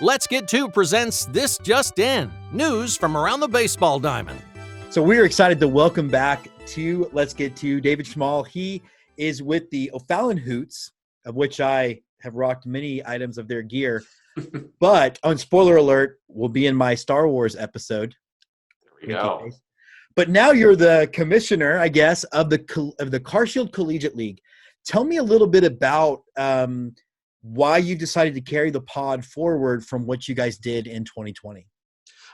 Let's Get To presents This Just In, news from around the baseball diamond. So we're excited to welcome back to Let's Get To David Schmoll. He is with the O'Fallon Hoots, of which I have rocked many items of their gear. But on spoiler alert, will be in my Star Wars episode. There we go. But now you're the commissioner, I guess, of the CarShield Collegiate League. Tell me a little bit about why you decided to carry the pod forward from what you guys did in 2020.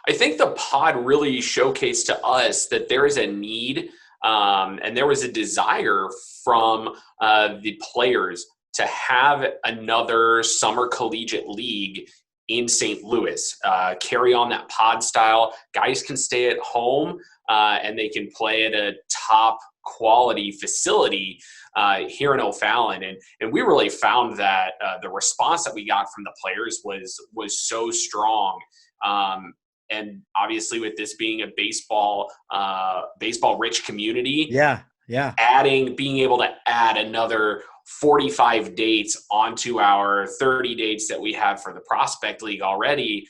I think the pod really showcased to us that there is a need and there was a desire from the players to have another summer collegiate league in St. Louis. Carry on that pod style. Guys can stay at home and they can play at a top quality facility here in O'Fallon. And we really found that the response that we got from the players was so strong. And obviously with this being a baseball rich community, being able to add another 45 dates onto our 30 dates that we have for the Prospect League already,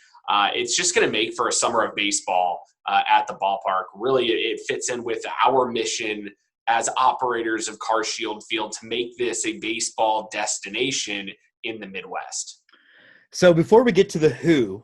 it's just going to make for a summer of baseball at the ballpark. Really, it fits in with our mission as operators of CarShield Field to make this a baseball destination in the Midwest. So before we get to the who,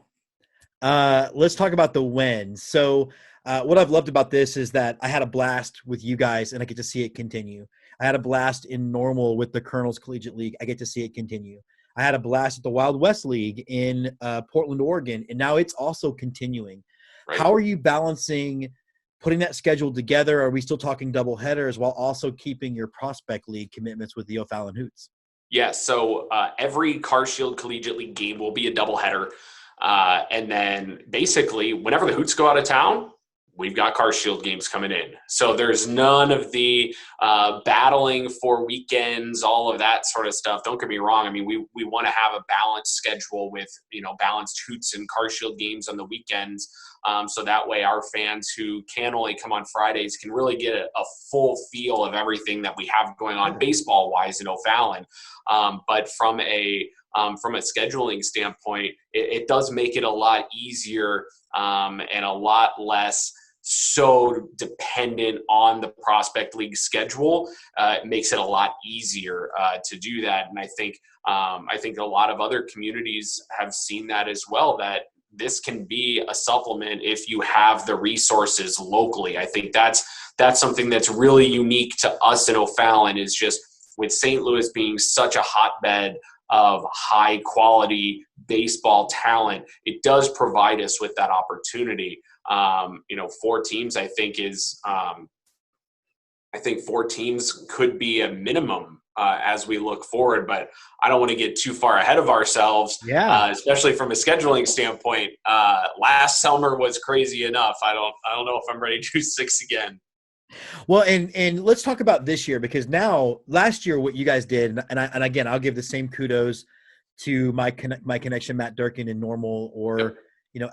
let's talk about the when. So what I've loved about this is that I had a blast with you guys and I get to see it continue. I had a blast in Normal with the Colonels Collegiate League. I get to see it continue. I had a blast at the Wild West League in Portland, Oregon, and now it's also continuing. Right. How are you balancing putting that schedule together? Are we still talking double headers while also keeping your Prospect League commitments with the O'Fallon Hoots? Yes. So every CarShield Collegiate League game will be a doubleheader. And then basically whenever the Hoots go out of town, we've got CarShield games coming in. So there's none of the battling for weekends, all of that sort of stuff. Don't get me wrong. I mean, we want to have a balanced schedule with, balanced Hoots and CarShield games on the weekends. So that way our fans who can only come on Fridays can really get a full feel of everything that we have going on baseball-wise in O'Fallon. But from a scheduling standpoint, it does make it a lot easier and a lot less so dependent on the Prospect League schedule. It makes it a lot easier to do that. And I think a lot of other communities have seen that as well, that this can be a supplement if you have the resources locally. I think that's something that's really unique to us in O'Fallon, is just with St. Louis being such a hotbed of high quality baseball talent, it does provide us with that opportunity. 4 teams, I think 4 teams could be a minimum as we look forward, but I don't want to get too far ahead of ourselves, especially from a scheduling standpoint. Last summer was crazy enough. I don't know if I'm ready to do 6 again. Well, and let's talk about this year, because now last year what you guys did, and again, I'll give the same kudos to my connection, Matt Durkin in Normal, or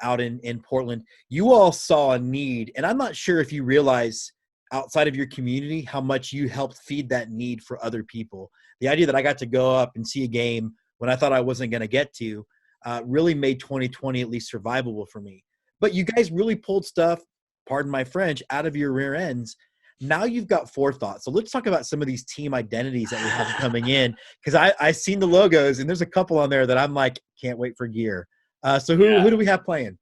out in Portland. You all saw a need, and I'm not sure if you realize outside of your community how much you helped feed that need for other people. The idea that I got to go up and see a game when I thought I wasn't going to get to really made 2020 at least survivable for me. But you guys really pulled stuff, pardon my French, out of your rear ends. Now you've got forethought. So let's talk about some of these team identities that we have coming in, because I seen the logos and there's a couple on there that I'm like, can't wait for gear. So who do we have playing?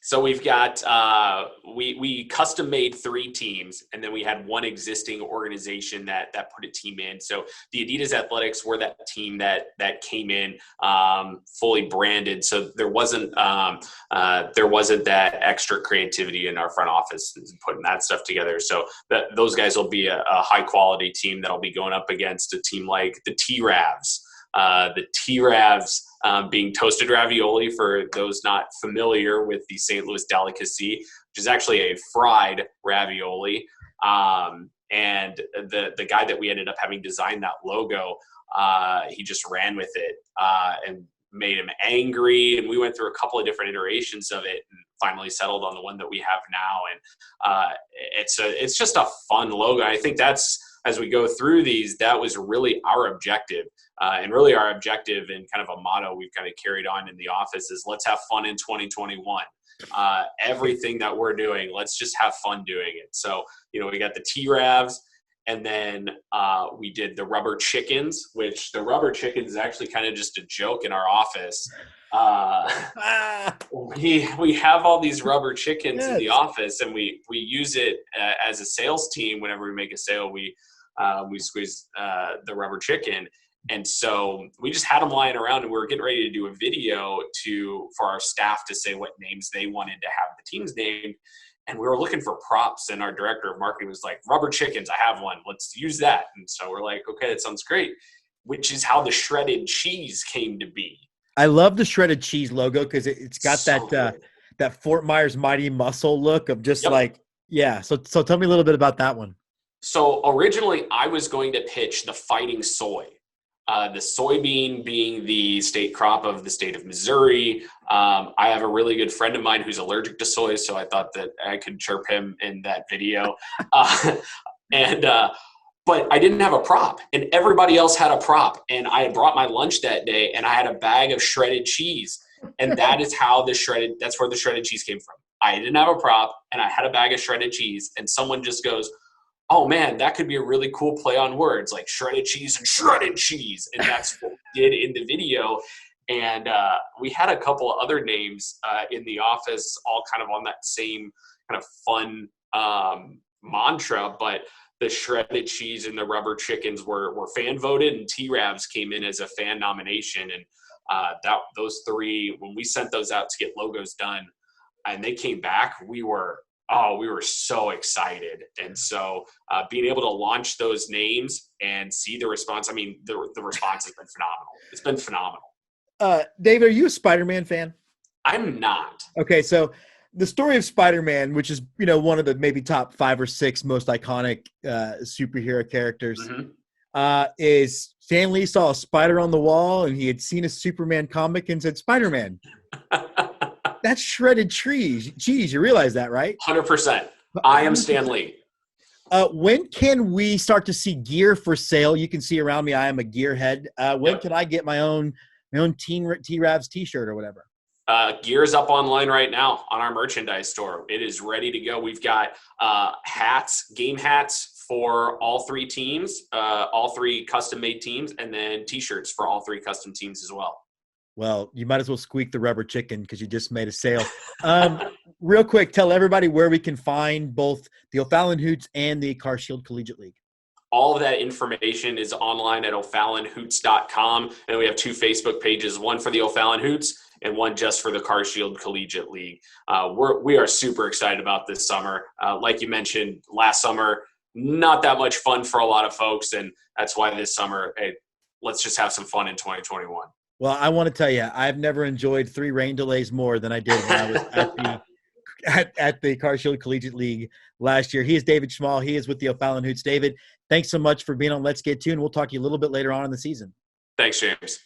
So we've got we custom made 3 teams, and then we had one existing organization that put a team in. So the Adidas Athletics were that team that came in fully branded. So there wasn't that extra creativity in our front office putting that stuff together. So those guys will be a high quality team that'll be going up against a team like the T-Ravs. The T-Ravs being toasted ravioli, for those not familiar with the St. Louis delicacy, which is actually a fried ravioli. And the guy that we ended up having designed that logo, he just ran with it and made him angry. And we went through a couple of different iterations of it and finally settled on the one that we have now. And it's just a fun logo. I think that's, as we go through these, that was really our objective. And really our objective and kind of a motto we've kind of carried on in the office is let's have fun in 2021. Everything that we're doing, let's just have fun doing it. So, we got the T-Ravs, and then we did the rubber chickens, which the rubber chickens is actually kind of just a joke in our office. We have all these rubber chickens in the office, and we use it as a sales team. Whenever we make a sale, we squeeze the rubber chicken. And so we just had them lying around, and we were getting ready to do a video for our staff to say what names they wanted to have the teams named. And we were looking for props, and our director of marketing was like, rubber chickens, I have one. Let's use that. And so we're like, okay, that sounds great, which is how the shredded cheese came to be. I love the shredded cheese logo because it's got that Fort Myers Mighty Muscle look of just So tell me a little bit about that one. So originally I was going to pitch the fighting soy. The soybean being the state crop of the state of Missouri. I have a really good friend of mine who's allergic to soy, so I thought that I could chirp him in that video. But I didn't have a prop, and everybody else had a prop. And I had brought my lunch that day, and I had a bag of shredded cheese. And that's where the shredded cheese came from. I didn't have a prop, and I had a bag of shredded cheese, and someone just goes, oh man, that could be a really cool play on words, like shredded cheese and shredded cheese. And that's what we did in the video. And we had a couple of other names in the office, all kind of on that same kind of fun mantra. But the shredded cheese and the rubber chickens were fan voted, and T-Ravs came in as a fan nomination. And those three, when we sent those out to get logos done and they came back, we were so excited. And so being able to launch those names and see the response, I mean, the response has been phenomenal. It's been phenomenal. Dave, are you a Spider-Man fan? I'm not. Okay, so the story of Spider-Man, which is, one of the maybe top 5 or 6 most iconic superhero characters, is Stan Lee saw a spider on the wall and he had seen a Superman comic and said, Spider-Man. That's shredded cheese. You realize that, right? 100%. I am Stan Lee. When can we start to see gear for sale? You can see around me, I am a gearhead. When can I get my own T-Ravs t-shirt or whatever? Gear's up online right now on our merchandise store. It is ready to go. We've got game hats for all 3 teams, all 3 custom-made teams, and then t-shirts for all 3 custom teams as well. Well, you might as well squeak the rubber chicken because you just made a sale. Real quick, tell everybody where we can find both the O'Fallon Hoots and the CarShield Collegiate League. All of that information is online at o'fallonhoots.com. And we have 2 Facebook pages, one for the O'Fallon Hoots and one just for the CarShield Collegiate League. We are super excited about this summer. Like you mentioned, last summer, not that much fun for a lot of folks. And that's why this summer, let's just have some fun in 2021. Well, I want to tell you, I've never enjoyed 3 rain delays more than I did when I was at the CarShield Collegiate League last year. He is David Schmoll. He is with the O'Fallon Hoots. David, thanks so much for being on Let's Get Tuned. We'll talk to you a little bit later on in the season. Thanks, James.